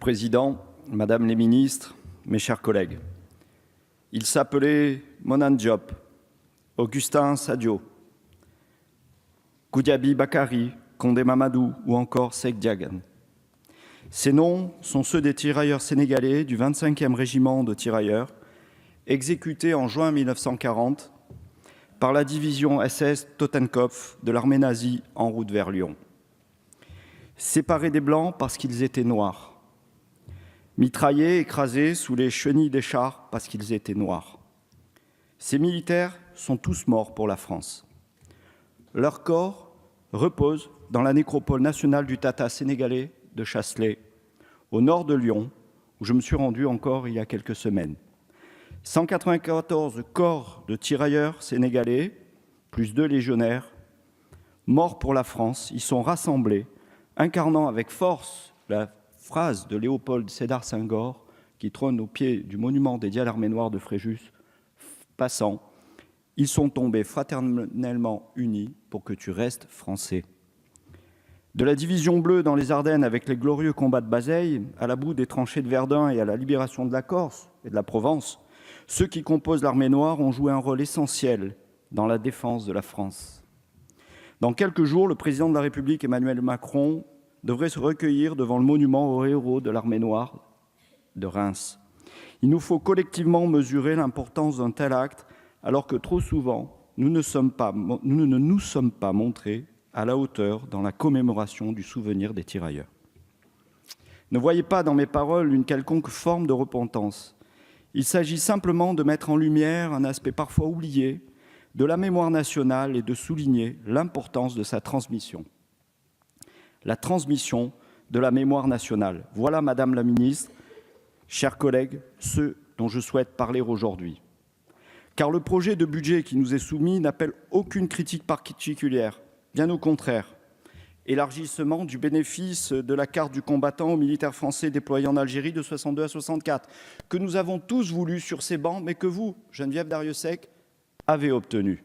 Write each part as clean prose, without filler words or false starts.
Président, Madame les ministres, mes chers collègues, il s'appelait Monan Diop, Augustin Sadio, Goudiaby Bakari, Condé Mamadou ou encore Seck Diagane. Ces noms sont ceux des tirailleurs sénégalais du 25e régiment de tirailleurs, exécutés en juin 1940 par la division SS Totenkopf de l'armée nazie en route vers Lyon. Séparés des Blancs parce qu'ils étaient noirs, mitraillés, écrasés sous les chenilles des chars parce qu'ils étaient noirs. Ces militaires sont tous morts pour la France. Leurs corps reposent dans la nécropole nationale du Tata sénégalais de Chasselet, au nord de Lyon, où je me suis rendu encore il y a quelques semaines. 194 corps de tirailleurs sénégalais, plus 2 légionnaires, morts pour la France, y sont rassemblés, incarnant avec force la phrase de Léopold Sédar Senghor, qui trône au pied du monument dédié à l'armée noire de Fréjus, passant, ils sont tombés fraternellement unis pour que tu restes français. De la division bleue dans les Ardennes avec les glorieux combats de Bazeilles, à la bout des tranchées de Verdun et à la libération de la Corse et de la Provence, ceux qui composent l'armée noire ont joué un rôle essentiel dans la défense de la France. Dans quelques jours, le président de la République, Emmanuel Macron, devrait se recueillir devant le monument aux héros de l'armée noire de Reims. Il nous faut collectivement mesurer l'importance d'un tel acte, alors que trop souvent, nous ne nous sommes pas montrés à la hauteur dans la commémoration du souvenir des tirailleurs. Ne voyez pas dans mes paroles une quelconque forme de repentance. Il s'agit simplement de mettre en lumière un aspect parfois oublié de la mémoire nationale et de souligner l'importance de sa transmission. La transmission de la mémoire nationale. Voilà, Madame la Ministre, chers collègues, ce dont je souhaite parler aujourd'hui. Car le projet de budget qui nous est soumis n'appelle aucune critique particulière, bien au contraire. Élargissement du bénéfice de la carte du combattant aux militaires français déployés en Algérie de 62 à 64, que nous avons tous voulu sur ces bancs, mais que vous, Geneviève Darrieussecq, avez obtenu.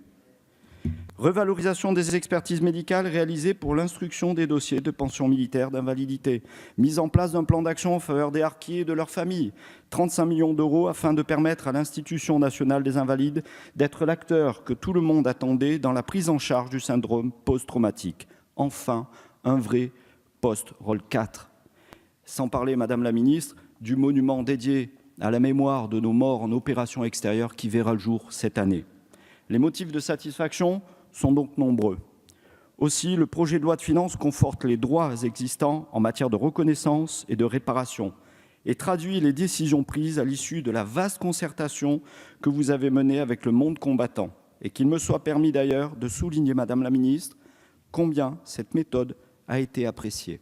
Revalorisation des expertises médicales réalisées pour l'instruction des dossiers de pension militaire d'invalidité. Mise en place d'un plan d'action en faveur des harkis et de leurs familles. 35 millions d'euros afin de permettre à l'Institution nationale des invalides d'être l'acteur que tout le monde attendait dans la prise en charge du syndrome post-traumatique. Enfin, un vrai post-rôle 4. Sans parler, Madame la Ministre, du monument dédié à la mémoire de nos morts en opération extérieure qui verra le jour cette année. Les motifs de satisfaction sont donc nombreux. Aussi, le projet de loi de finances conforte les droits existants en matière de reconnaissance et de réparation et traduit les décisions prises à l'issue de la vaste concertation que vous avez menée avec le monde combattant. Et qu'il me soit permis d'ailleurs de souligner, Madame la Ministre, combien cette méthode a été appréciée.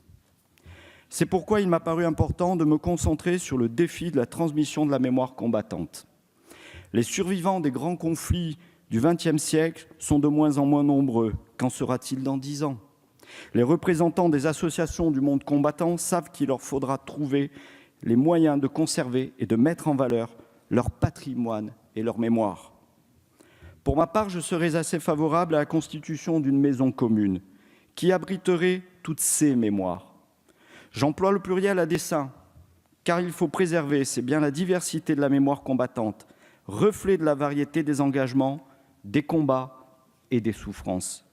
C'est pourquoi il m'a paru important de me concentrer sur le défi de la transmission de la mémoire combattante. Les survivants des grands conflits du XXe siècle sont de moins en moins nombreux. Qu'en sera-t-il dans 10 ans? Les représentants des associations du monde combattant savent qu'il leur faudra trouver les moyens de conserver et de mettre en valeur leur patrimoine et leur mémoire. Pour ma part, je serais assez favorable à la constitution d'une maison commune qui abriterait toutes ces mémoires. J'emploie le pluriel à dessein, car il faut préserver, c'est bien la diversité de la mémoire combattante, reflet de la variété des engagements, des combats et des souffrances.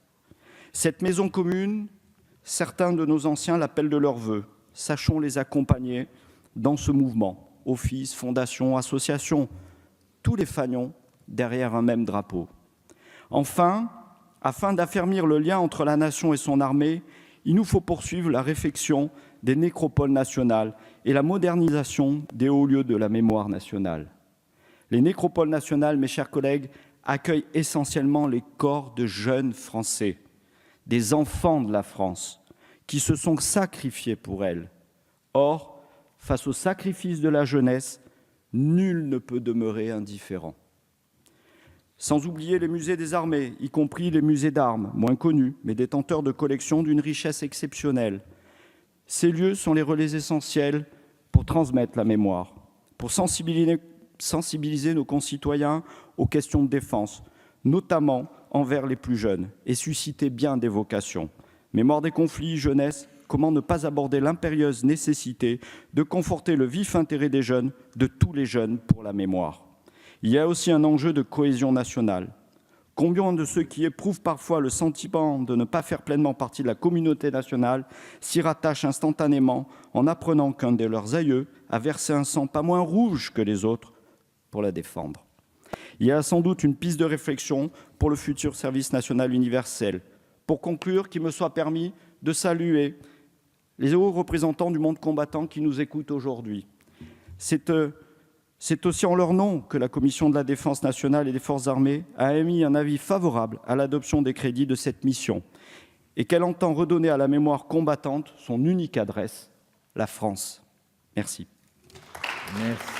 Cette maison commune, certains de nos anciens l'appellent de leur vœu. Sachons les accompagner dans ce mouvement. Office, fondation, association, tous les fagnons derrière un même drapeau. Enfin, afin d'affermir le lien entre la nation et son armée, il nous faut poursuivre la réfection des nécropoles nationales et la modernisation des hauts lieux de la mémoire nationale. Les nécropoles nationales, mes chers collègues, accueillent essentiellement les corps de jeunes Français, des enfants de la France, qui se sont sacrifiés pour elle. Or, face au sacrifice de la jeunesse, nul ne peut demeurer indifférent. Sans oublier les musées des armées, y compris les musées d'armes, moins connus, mais détenteurs de collections d'une richesse exceptionnelle. Ces lieux sont les relais essentiels pour transmettre la mémoire, pour sensibiliser nos concitoyens aux questions de défense, notamment envers les plus jeunes, et susciter bien des vocations. Mémoire des conflits, jeunesse, comment ne pas aborder l'impérieuse nécessité de conforter le vif intérêt des jeunes, de tous les jeunes, pour la mémoire. Il y a aussi un enjeu de cohésion nationale. Combien de ceux qui éprouvent parfois le sentiment de ne pas faire pleinement partie de la communauté nationale s'y rattachent instantanément en apprenant qu'un de leurs aïeux a versé un sang pas moins rouge que les autres pour la défendre. Il y a sans doute une piste de réflexion pour le futur service national universel. Pour conclure, qu'il me soit permis de saluer les hauts représentants du monde combattant qui nous écoutent aujourd'hui. C'est aussi en leur nom que la Commission de la Défense nationale et des Forces armées a émis un avis favorable à l'adoption des crédits de cette mission et qu'elle entend redonner à la mémoire combattante son unique adresse, la France. Merci. Merci.